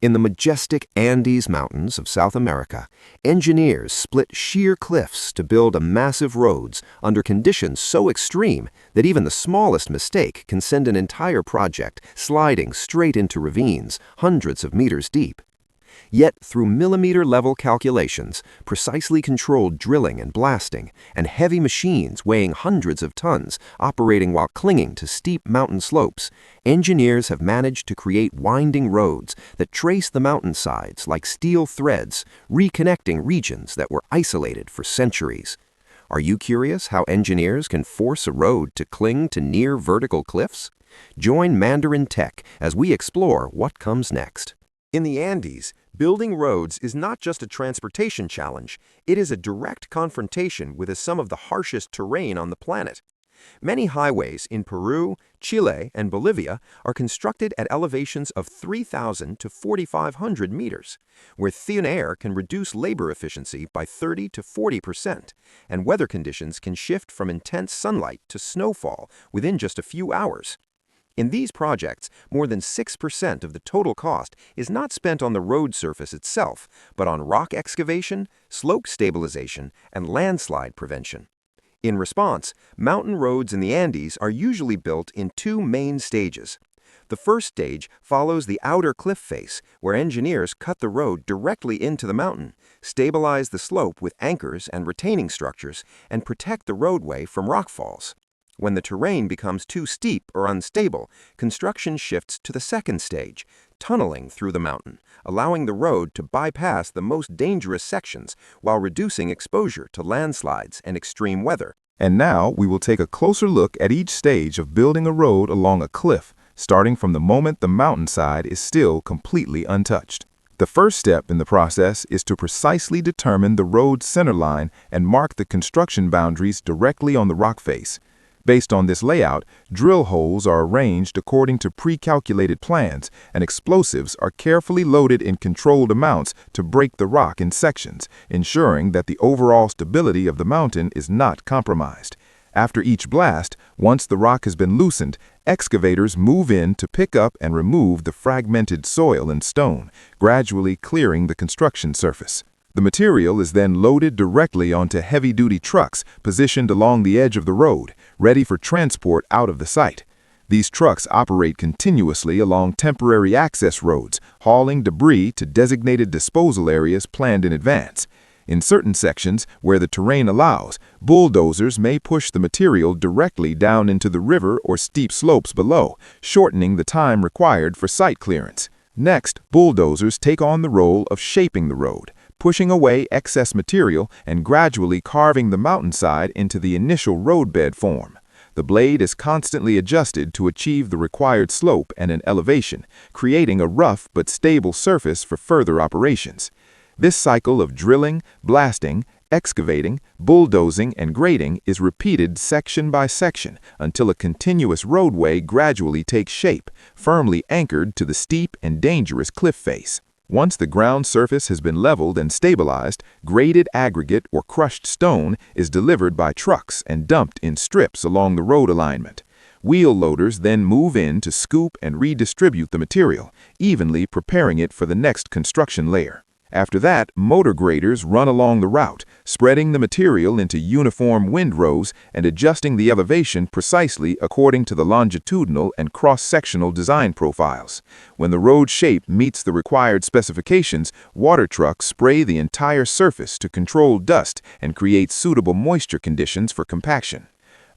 In the majestic Andes Mountains of South America, engineers split sheer cliffs to build massive roads under conditions so extreme that even the smallest mistake can send an entire project sliding straight into ravines hundreds of meters deep. Yet, through millimeter-level calculations, precisely controlled drilling and blasting, and heavy machines weighing hundreds of tons operating while clinging to steep mountain slopes, engineers have managed to create winding roads that trace the mountainsides like steel threads, reconnecting regions that were isolated for centuries. Are you curious how engineers can force a road to cling to near vertical cliffs? Join Mandarin Tech as we explore what comes next. In the Andes, building roads is not just a transportation challenge, it is a direct confrontation with some of the harshest terrain on the planet. Many highways in Peru, Chile, and Bolivia are constructed at elevations of 3,000 to 4,500 meters, where thin air can reduce labor efficiency by 30 to 40%, and weather conditions can shift from intense sunlight to snowfall within just a few hours. In these projects, more than 6% of the total cost is not spent on the road surface itself, but on rock excavation, slope stabilization, and landslide prevention. In response, mountain roads in the Andes are usually built in two main stages. The first stage follows the outer cliff face, where engineers cut the road directly into the mountain, stabilize the slope with anchors and retaining structures, and protect the roadway from rockfalls. When the terrain becomes too steep or unstable, construction shifts to the second stage, tunneling through the mountain, allowing the road to bypass the most dangerous sections while reducing exposure to landslides and extreme weather. And now we will take a closer look at each stage of building a road along a cliff, starting from the moment the mountainside is still completely untouched. The first step in the process is to precisely determine the road's centerline and mark the construction boundaries directly on the rock face. Based on this layout, drill holes are arranged according to pre-calculated plans, and explosives are carefully loaded in controlled amounts to break the rock in sections, ensuring that the overall stability of the mountain is not compromised. After each blast, once the rock has been loosened, excavators move in to pick up and remove the fragmented soil and stone, gradually clearing the construction surface. The material is then loaded directly onto heavy-duty trucks positioned along the edge of the road, ready for transport out of the site. These trucks operate continuously along temporary access roads, hauling debris to designated disposal areas planned in advance. In certain sections, where the terrain allows, bulldozers may push the material directly down into the river or steep slopes below, shortening the time required for site clearance. Next, bulldozers take on the role of shaping the road, pushing away excess material and gradually carving the mountainside into the initial roadbed form. The blade is constantly adjusted to achieve the required slope and an elevation, creating a rough but stable surface for further operations. This cycle of drilling, blasting, excavating, bulldozing, and grading is repeated section by section until a continuous roadway gradually takes shape, firmly anchored to the steep and dangerous cliff face. Once the ground surface has been leveled and stabilized, graded aggregate or crushed stone is delivered by trucks and dumped in strips along the road alignment. Wheel loaders then move in to scoop and redistribute the material, evenly preparing it for the next construction layer. After that, motor graders run along the route, spreading the material into uniform windrows and adjusting the elevation precisely according to the longitudinal and cross-sectional design profiles. When the road shape meets the required specifications, water trucks spray the entire surface to control dust and create suitable moisture conditions for compaction.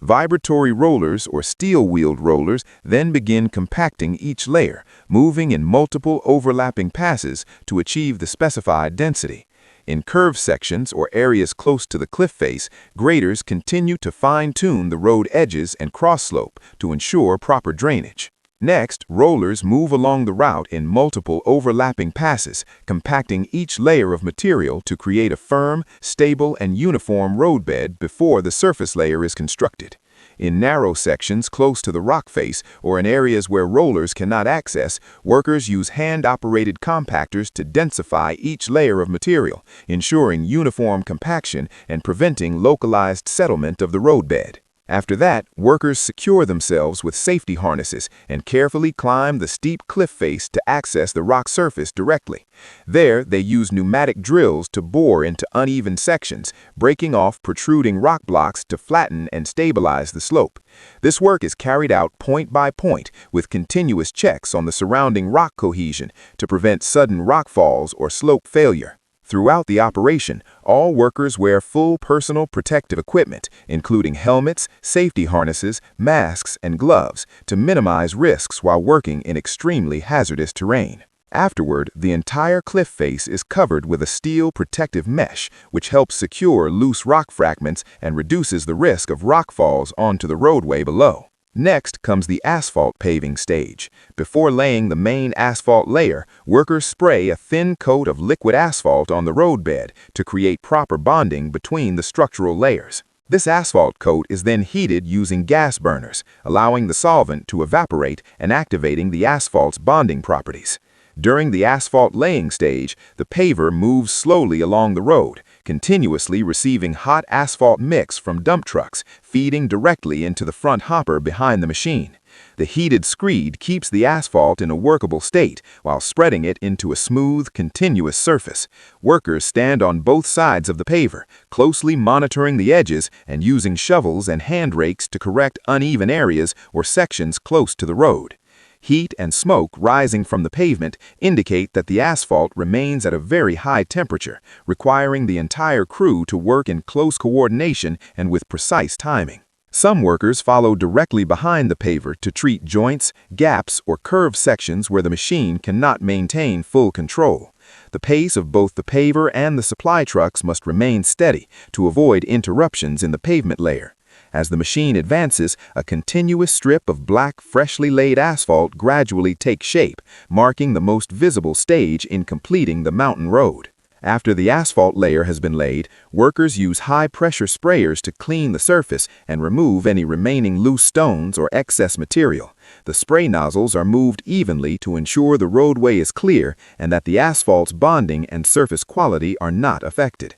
Vibratory rollers or steel-wheeled rollers then begin compacting each layer, moving in multiple overlapping passes to achieve the specified density. In curved sections or areas close to the cliff face, graders continue to fine-tune the road edges and cross-slope to ensure proper drainage. Next, rollers move along the route in multiple overlapping passes, compacting each layer of material to create a firm, stable, and uniform roadbed before the surface layer is constructed. In narrow sections close to the rock face or in areas where rollers cannot access, workers use hand-operated compactors to densify each layer of material, ensuring uniform compaction and preventing localized settlement of the roadbed. After that, workers secure themselves with safety harnesses and carefully climb the steep cliff face to access the rock surface directly. There, they use pneumatic drills to bore into uneven sections, breaking off protruding rock blocks to flatten and stabilize the slope. This work is carried out point by point with continuous checks on the surrounding rock cohesion to prevent sudden rock falls or slope failure. Throughout the operation, all workers wear full personal protective equipment, including helmets, safety harnesses, masks, and gloves, to minimize risks while working in extremely hazardous terrain. Afterward, the entire cliff face is covered with a steel protective mesh, which helps secure loose rock fragments and reduces the risk of rock falls onto the roadway below. Next comes the asphalt paving stage. Before laying the main asphalt layer, workers spray a thin coat of liquid asphalt on the roadbed to create proper bonding between the structural layers. This asphalt coat is then heated using gas burners, allowing the solvent to evaporate and activating the asphalt's bonding properties. During the asphalt laying stage, the paver moves slowly along the road, continuously receiving hot asphalt mix from dump trucks, feeding directly into the front hopper behind the machine. The heated screed keeps the asphalt in a workable state while spreading it into a smooth, continuous surface. Workers stand on both sides of the paver, closely monitoring the edges and using shovels and hand rakes to correct uneven areas or sections close to the road. Heat and smoke rising from the pavement indicate that the asphalt remains at a very high temperature, requiring the entire crew to work in close coordination and with precise timing. Some workers follow directly behind the paver to treat joints, gaps, or curved sections where the machine cannot maintain full control. The pace of both the paver and the supply trucks must remain steady to avoid interruptions in the pavement layer. As the machine advances, a continuous strip of black, freshly laid asphalt gradually takes shape, marking the most visible stage in completing the mountain road. After the asphalt layer has been laid, workers use high-pressure sprayers to clean the surface and remove any remaining loose stones or excess material. The spray nozzles are moved evenly to ensure the roadway is clear and that the asphalt's bonding and surface quality are not affected.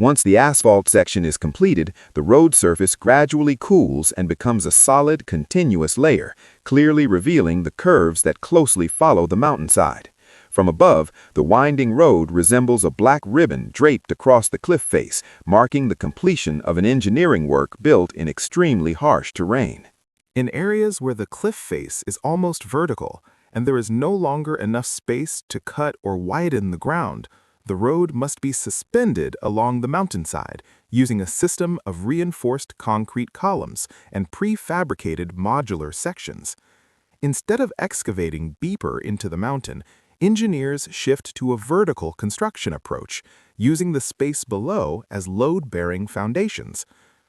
Once the asphalt section is completed, the road surface gradually cools and becomes a solid, continuous layer, clearly revealing the curves that closely follow the mountainside. From above, the winding road resembles a black ribbon draped across the cliff face, marking the completion of an engineering work built in extremely harsh terrain. In areas where the cliff face is almost vertical and there is no longer enough space to cut or widen the ground, the road must be suspended along the mountainside using a system of reinforced concrete columns and prefabricated modular sections. Instead of excavating deeper into the mountain, engineers shift to a vertical construction approach, using the space below as load-bearing foundations.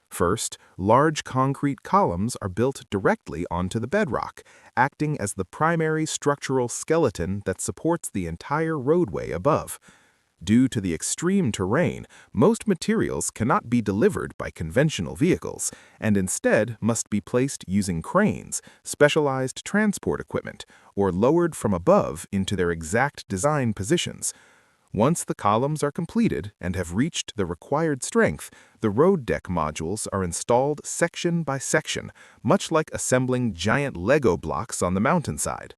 First, large concrete columns are built directly onto the bedrock, acting as the primary structural skeleton that supports the entire roadway above. Due to the extreme terrain, most materials cannot be delivered by conventional vehicles, and instead must be placed using cranes, specialized transport equipment, or lowered from above into their exact design positions. Once the columns are completed and have reached the required strength, the road deck modules are installed section by section, much like assembling giant Lego blocks on the mountainside.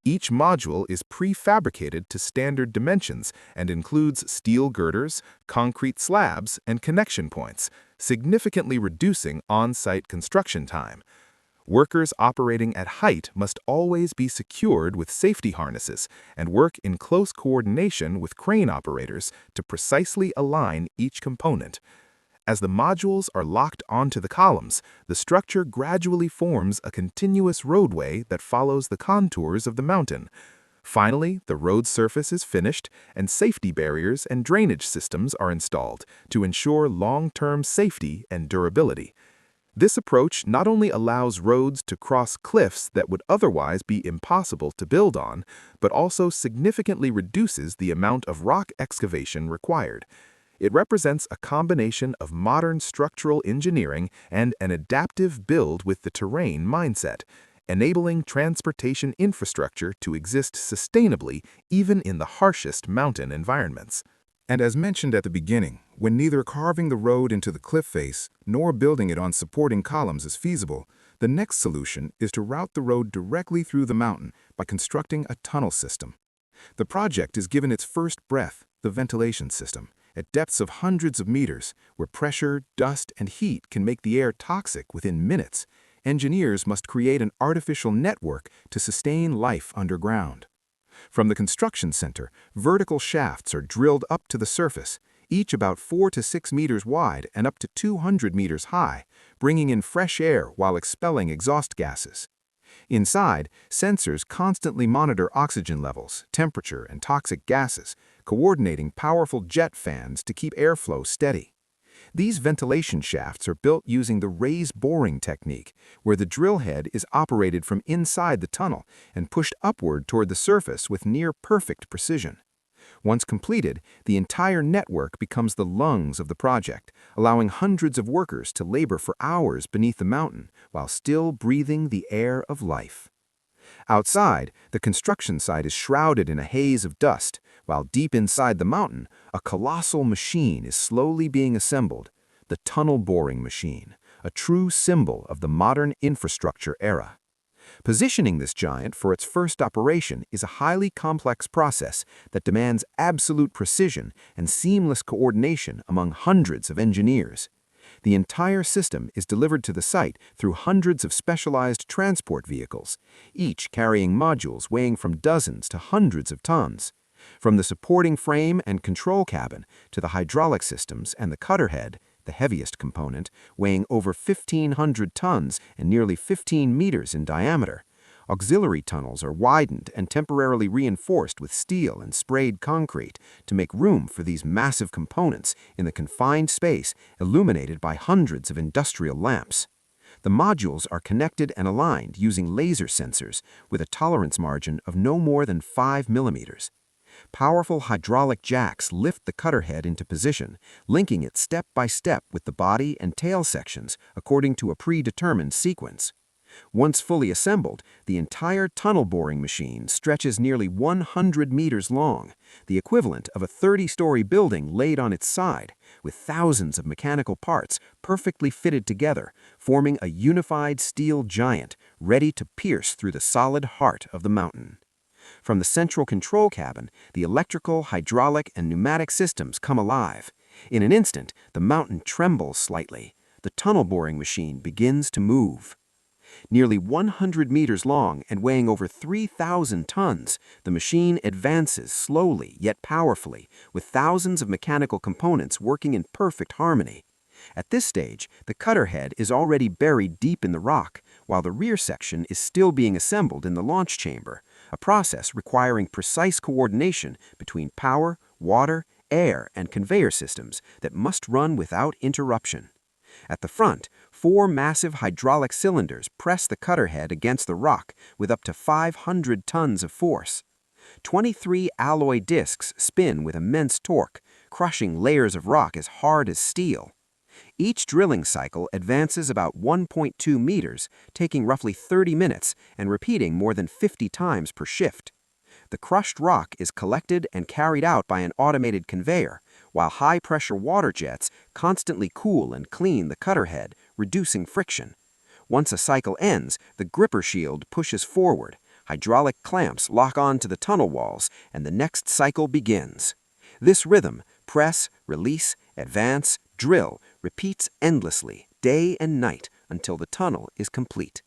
Each module is prefabricated to standard dimensions and includes steel girders, concrete slabs, and connection points, significantly reducing on-site construction time. Workers operating at height must always be secured with safety harnesses and work in close coordination with crane operators to precisely align each component. As the modules are locked onto the columns, the structure gradually forms a continuous roadway that follows the contours of the mountain. Finally, the road surface is finished and safety barriers and drainage systems are installed to ensure long-term safety and durability. This approach not only allows roads to cross cliffs that would otherwise be impossible to build on, but also significantly reduces the amount of rock excavation required. It represents a combination of modern structural engineering and an adaptive build with the terrain mindset, enabling transportation infrastructure to exist sustainably even in the harshest mountain environments. And as mentioned at the beginning, when neither carving the road into the cliff face nor building it on supporting columns is feasible, the next solution is to route the road directly through the mountain by constructing a tunnel system. The project is given its first breath, the ventilation system, at depths of hundreds of meters, where pressure, dust, and heat can make the air toxic within minutes. Engineers must create an artificial network to sustain life underground. From the construction center, vertical shafts are drilled up to the surface, each about 4 to 6 meters wide and up to 200 meters high, bringing in fresh air while expelling exhaust gases. Inside, sensors constantly monitor oxygen levels, temperature, and toxic gases, coordinating powerful jet fans to keep airflow steady. These ventilation shafts are built using the raise boring technique, where the drill head is operated from inside the tunnel and pushed upward toward the surface with near-perfect precision. Once completed, the entire network becomes the lungs of the project, allowing hundreds of workers to labor for hours beneath the mountain while still breathing the air of life. Outside, the construction site is shrouded in a haze of dust, while deep inside the mountain, a colossal machine is slowly being assembled, the tunnel boring machine, a true symbol of the modern infrastructure era. Positioning this giant for its first operation is a highly complex process that demands absolute precision and seamless coordination among hundreds of engineers. The entire system is delivered to the site through hundreds of specialized transport vehicles, each carrying modules weighing from dozens to hundreds of tons. From the supporting frame and control cabin to the hydraulic systems and the cutter head, the heaviest component, weighing over 1,500 tons and nearly 15 meters in diameter. Auxiliary tunnels are widened and temporarily reinforced with steel and sprayed concrete to make room for these massive components in the confined space illuminated by hundreds of industrial lamps. The modules are connected and aligned using laser sensors with a tolerance margin of no more than 5 millimeters. Powerful hydraulic jacks lift the cutter head into position, linking it step by step with the body and tail sections according to a predetermined sequence. Once fully assembled, the entire tunnel boring machine stretches nearly 100 meters long, the equivalent of a 30-story building laid on its side, with thousands of mechanical parts perfectly fitted together, forming a unified steel giant ready to pierce through the solid heart of the mountain. From the central control cabin, the electrical, hydraulic, and pneumatic systems come alive. In an instant, the mountain trembles slightly. The tunnel boring machine begins to move. Nearly 100 meters long and weighing over 3,000 tons, the machine advances slowly yet powerfully, with thousands of mechanical components working in perfect harmony. At this stage, the cutter head is already buried deep in the rock, while the rear section is still being assembled in the launch chamber, a process requiring precise coordination between power, water, air, and conveyor systems that must run without interruption. At the front, 4 massive hydraulic cylinders press the cutter head against the rock with up to 500 tons of force. 23 alloy discs spin with immense torque, crushing layers of rock as hard as steel. Each drilling cycle advances about 1.2 meters, taking roughly 30 minutes and repeating more than 50 times per shift. The crushed rock is collected and carried out by an automated conveyor, while high-pressure water jets constantly cool and clean the cutter head, reducing friction. Once a cycle ends, the gripper shield pushes forward, hydraulic clamps lock on to the tunnel walls, and the next cycle begins. This rhythm, press, release, advance, drill, repeats endlessly, day and night, until the tunnel is complete.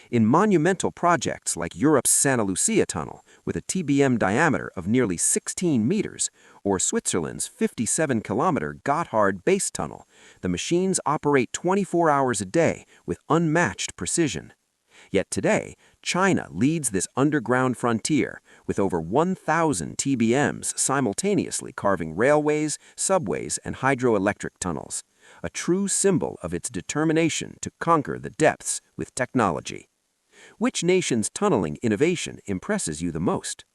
In monumental projects like Europe's Santa Lucia Tunnel, with a TBM diameter of nearly 16 meters, or Switzerland's 57-kilometer Gotthard Base Tunnel, the machines operate 24 hours a day with unmatched precision. Yet today, China leads this underground frontier, with over 1,000 TBMs simultaneously carving railways, subways, and hydroelectric tunnels, a true symbol of its determination to conquer the depths with technology. Which nation's tunneling innovation impresses you the most?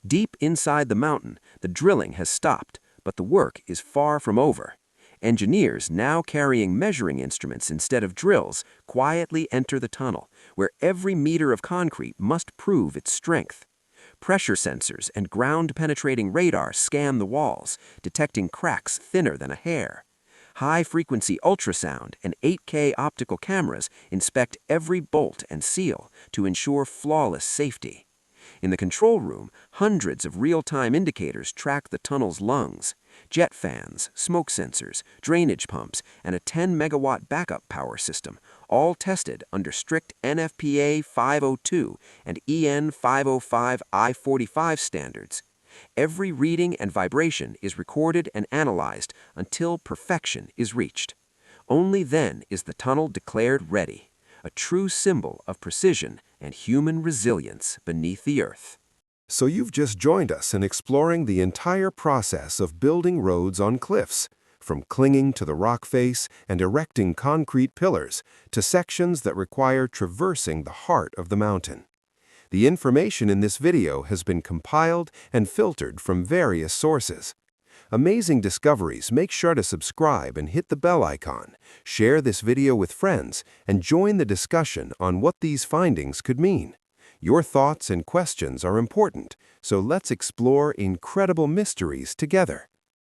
Deep inside the mountain, the drilling has stopped, but the work is far from over. Engineers, now carrying measuring instruments instead of drills, quietly enter the tunnel, where every meter of concrete must prove its strength. Pressure sensors and ground-penetrating radar scan the walls, detecting cracks thinner than a hair. High-frequency ultrasound and 8K optical cameras inspect every bolt and seal to ensure flawless safety. In the control room, hundreds of real-time indicators track the tunnel's lungs. Jet fans, smoke sensors, drainage pumps, and a 10-megawatt backup power system, all tested under strict NFPA 502 and EN 505 I-45 standards. Every reading and vibration is recorded and analyzed until perfection is reached. Only then is the tunnel declared ready, a true symbol of precision and human resilience beneath the earth. So you've just joined us in exploring the entire process of building roads on cliffs, from clinging to the rock face and erecting concrete pillars to sections that require traversing the heart of the mountain. The information in this video has been compiled and filtered from various sources. Amazing discoveries. Make sure to subscribe and hit the bell icon, share this video with friends, and join the discussion on what these findings could mean. Your thoughts and questions are important, so let's explore incredible mysteries together.